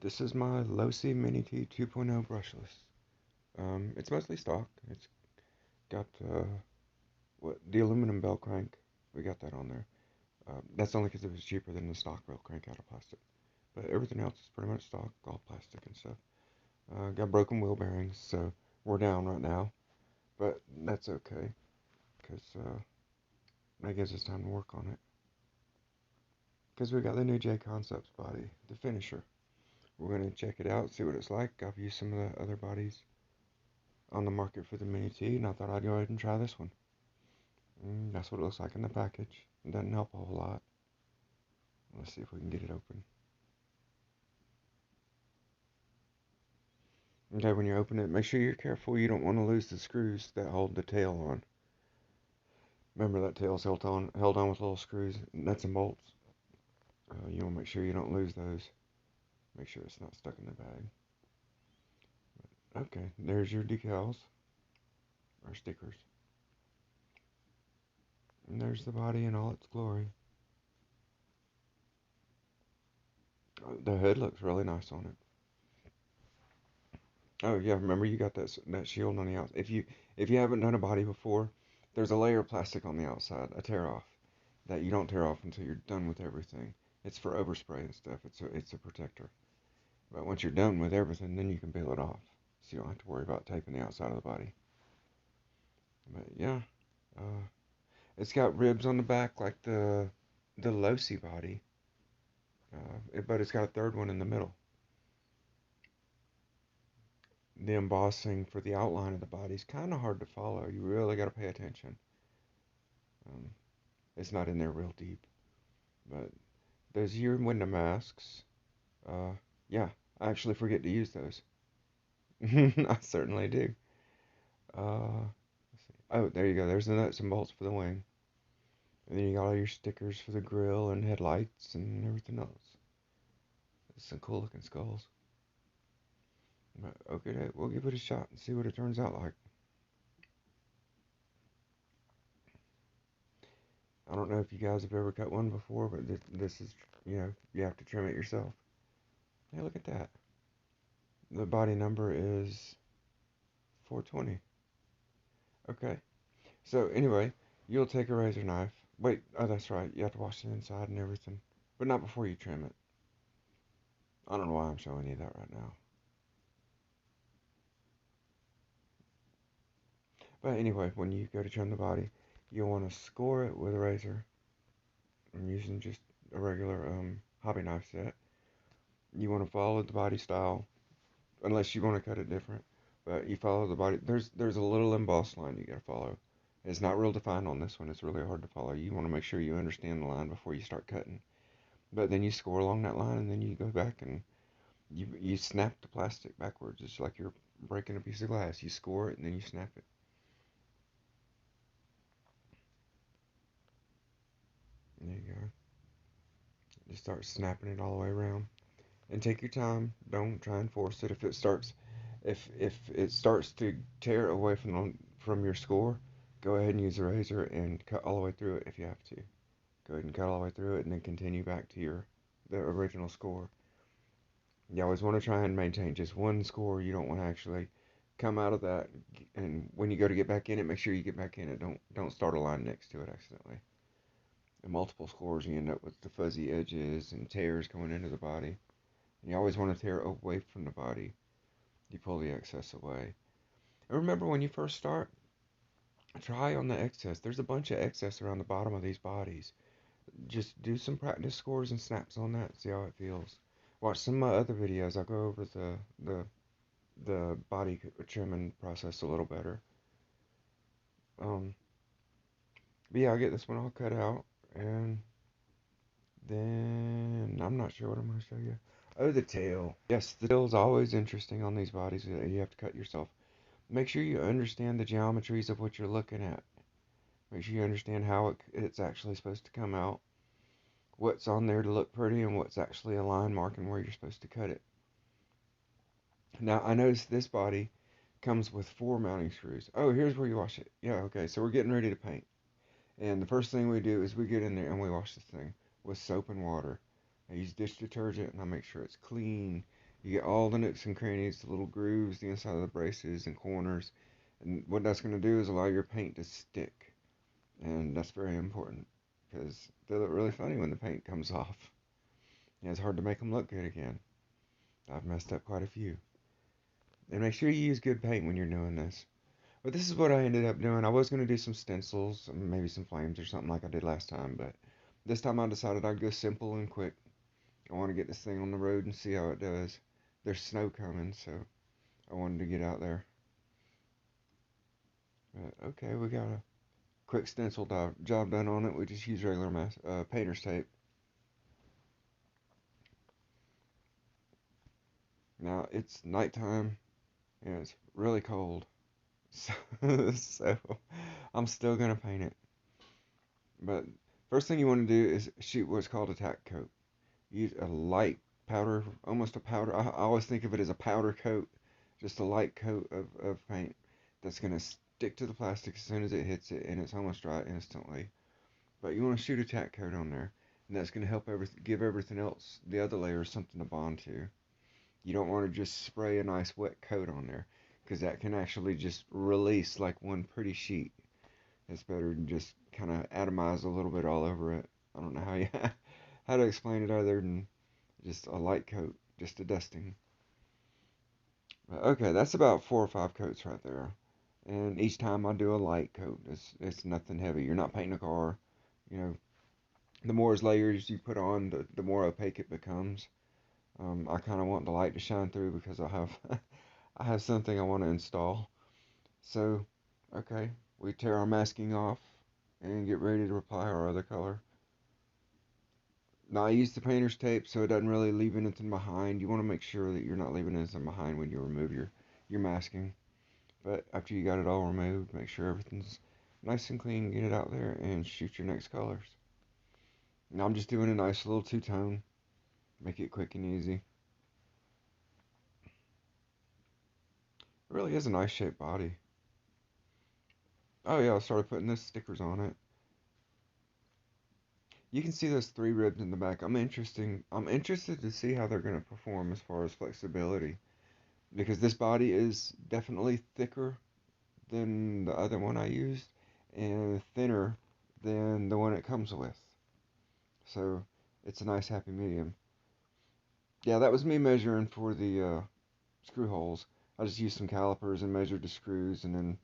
This is my Losi Mini T 2.0 brushless. It's mostly stock. It's got the aluminum bell crank. We got that on there. That's only because it was cheaper than the stock bell crank out of plastic. But everything else is pretty much stock, all plastic and stuff. Got broken wheel bearings, so we're down right now. But that's okay, because that gives us time to work on it. Because we got the new Jconcepts body, the finisher. We're going to check it out, see what it's like. I've used some of the other bodies on the market for the Mini T, and I thought I'd go ahead and try this one. That's what it looks like in the package. It doesn't help a whole lot. Let's see if we can get it open. Okay, when you open it, make sure you're careful. You don't want to lose the screws that hold the tail on. Remember that tail's held on with little screws, nuts and bolts. You want to make sure you don't lose those. Make sure it's not stuck in the bag. Okay, there's your decals, or stickers. And there's the body in all its glory. The hood looks really nice on it. Oh yeah, remember you got that shield on the outside. If you haven't done a body before, there's a layer of plastic on the outside, a tear off, that you don't tear off until you're done with everything. It's for overspray and stuff. It's a protector. But once you're done with everything, then you can peel it off, so you don't have to worry about taping the outside of the body. But yeah, uh, it's got ribs on the back like the Losi body, but it's got a third one in the middle. The embossing for the outline of the body is kind of hard to follow. You really got to pay attention. Um, it's not in there real deep. But those your window masks, uh, yeah, I actually forget to use those. I certainly do. Let's see. Oh, there you go. There's the nuts and bolts for the wing. And then you got all your stickers for the grill and headlights and everything else. It's some cool looking skulls. But okay, we'll give it a shot and see what it turns out like. I don't know if you guys have ever cut one before, but this is, you have to trim it yourself. Hey, look at that. The body number is 420. Okay. So anyway, you'll take a razor knife. Wait, oh that's right. You have to wash the inside and everything, but not before you trim it. I don't know why I'm showing you that right now. But anyway, when you go to trim the body, you'll want to score it with a razor. I'm using just a regular hobby knife set. You want to follow the body style, unless you want to cut it different. But you follow the body. There's a little embossed line you gotta follow. It's not real defined on this one. It's really hard to follow. You want to make sure you understand the line before you start cutting. But then you score along that line, and then you go back and you snap the plastic backwards. It's like you're breaking a piece of glass. You score it, and then you snap it. There you go. Just start snapping it all the way around, and take your time. Don't try and force it. If it starts to tear away from your score, go ahead and use a razor and cut all the way through it if you have to. Go ahead and cut all the way through it, and then continue back to the original score. You always want to try and maintain just one score. You don't want to actually come out of that, and when you go to get back in it, make sure you get back in it. Don't start a line next to it accidentally. And multiple scores, you end up with the fuzzy edges and tears going into the body. And you always want to tear away from the body. You pull the excess away. And remember, when you first start, try on the excess. There's a bunch of excess around the bottom of these bodies. Just do some practice scores and snaps on that. See how it feels. Watch some of my other videos. I'll go over the body trimming process a little better. Um, but yeah, I'll get this one all cut out, and then I'm not sure what I'm going to show you. Oh, the tail. Yes, the tail is always interesting on these bodies that you have to cut yourself. Make sure you understand the geometries of what you're looking at. Make sure you understand how it's actually supposed to come out. What's on there to look pretty and what's actually a line marking where you're supposed to cut it. Now, I noticed this body comes with 4 mounting screws. Oh, here's where you wash it. Yeah, okay, so we're getting ready to paint. And the first thing we do is we get in there and we wash this thing with soap and water. I use dish detergent and I make sure it's clean You get all the nooks and crannies, the little grooves, the inside of the braces and corners. And what that's going to do is allow your paint to stick. And that's very important because they look really funny when the paint comes off. And it's hard to make them look good again. I've messed up quite a few. And make sure you use good paint when you're doing this. But this is what I ended up doing. I was going to do some stencils, maybe some flames or something like I did last time, but this time I decided I'd go simple and quick. I want to get this thing on the road and see how it does. There's snow coming, so I wanted to get out there. But okay, we got a quick stencil job done on it. We just use regular painter's tape. Now it's nighttime and it's really cold, so, so I'm still gonna paint it. But first thing you want to do is shoot what's called a tack coat. Use a light powder, almost a powder. I always think of it as a powder coat, just a light coat of paint that's going to stick to the plastic as soon as it hits it, and it's almost dry instantly. But you want to shoot a tack coat on there, and that's going to help give everything else, the other layers, something to bond to. You don't want to just spray a nice wet coat on there, because that can actually just release like one pretty sheet. It's better than just kind of atomize a little bit all over it. I don't know how you how to explain it other than just a light coat, just a dusting. Okay, that's about 4 or 5 coats right there. And each time I do a light coat, it's nothing heavy. You're not painting a car. You know, the more layers you put on, the more opaque it becomes. I kind of want the light to shine through because I have I have something I want to install. So, okay, we tear our masking off and get ready to apply our other color. Now I use the painter's tape so it doesn't really leave anything behind. You want to make sure that you're not leaving anything behind when you remove your masking. But after you got it all removed, make sure everything's nice and clean, get it out there, and shoot your next colors. Now I'm just doing a nice little two-tone, make it quick and easy. It really is a nice shaped body. Oh yeah, I started putting the stickers on it. You can see those 3 ribs in the back. I'm interested to see how they're going to perform as far as flexibility because this body is definitely thicker than the other one I used and thinner than the one it comes with. So it's a nice happy medium. Yeah, that was me measuring for the screw holes. I just used some calipers and measured the screws and then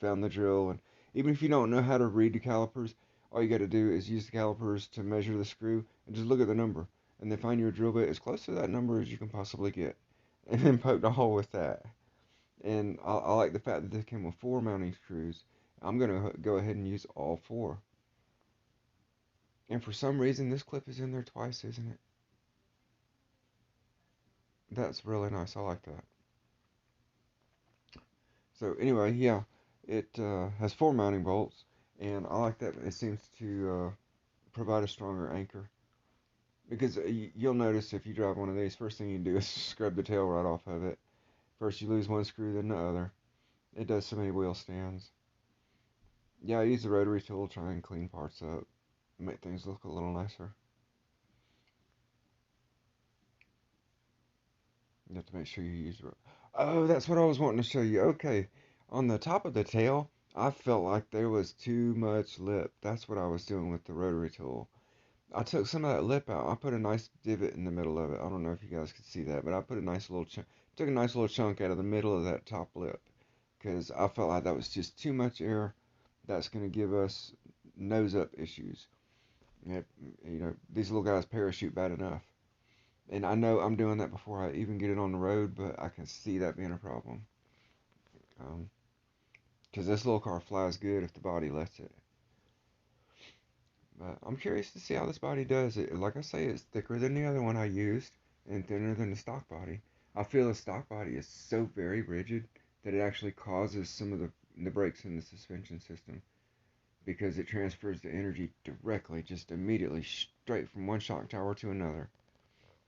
found the drill. And even if you don't know how to read the calipers, all you got to do is use the calipers to measure the screw and just look at the number. And then find your drill bit as close to that number as you can possibly get. And then poke the hole with that. And I like the fact that they came with 4 mounting screws. I'm going to go ahead and use all 4. And for some reason, this clip is in there twice, isn't it? That's really nice. I like that. So anyway, yeah, it has 4 mounting bolts, and I like that. It seems to provide a stronger anchor. Because you'll notice if you drive one of these, first thing you do is scrub the tail right off of it. First you lose one screw, then the other. It does so many wheel stands. Yeah, I use the rotary tool to try and clean parts up, make things look a little nicer. You have to make sure you use the. Oh, that's what I was wanting to show you. Okay, on the top of the tail, I felt like there was too much lip. That's what I was doing with the rotary tool. I took some of that lip out. I put a nice divot in the middle of it. I don't know if you guys could see that, but I put a nice little took a nice little chunk out of the middle of that top lip because I felt like that was just too much air. That's going to give us nose up issues. You know, these little guys parachute bad enough. And I know I'm doing that before I even get it on the road, but I can see that being a problem. Because this little car flies good if the body lets it. But I'm curious to see how this body does. It, like I say, it's thicker than the other one I used and thinner than the stock body. I feel the stock body is so very rigid that it actually causes some of the brakes in the suspension system because it transfers the energy directly, just immediately, straight from one shock tower to another.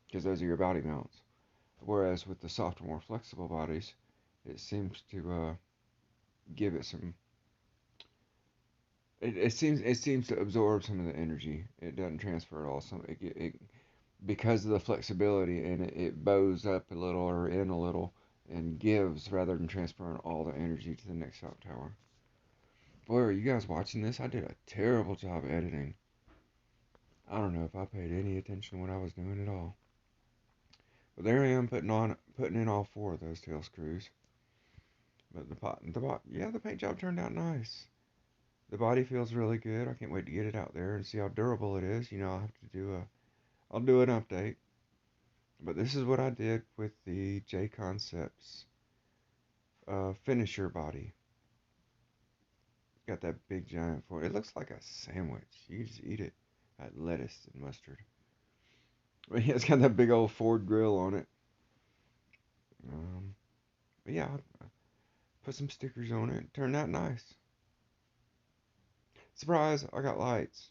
Because those are your body mounts. Whereas with the softer, more flexible bodies, it seems to give it some. It seems to absorb some of the energy. It doesn't transfer at all. because of the flexibility, and it bows up a little or in a little and gives rather than transferring all the energy to the next shot tower. Boy, are you guys watching this? I did a terrible job editing. I don't know if I paid any attention to what I was doing at all. But there I am putting in all four of those tail screws. But the paint job turned out nice. The body feels really good. I can't wait to get it out there and see how durable it is. I'll do an update. But this is what I did with the Jconcepts finisher body. Got that big giant foil. It looks like a sandwich. You just eat it. That lettuce and mustard. But yeah, it's got that big old Ford grill on it. Um, but yeah, I put some stickers on it. Turned out nice. Surprise! I got lights.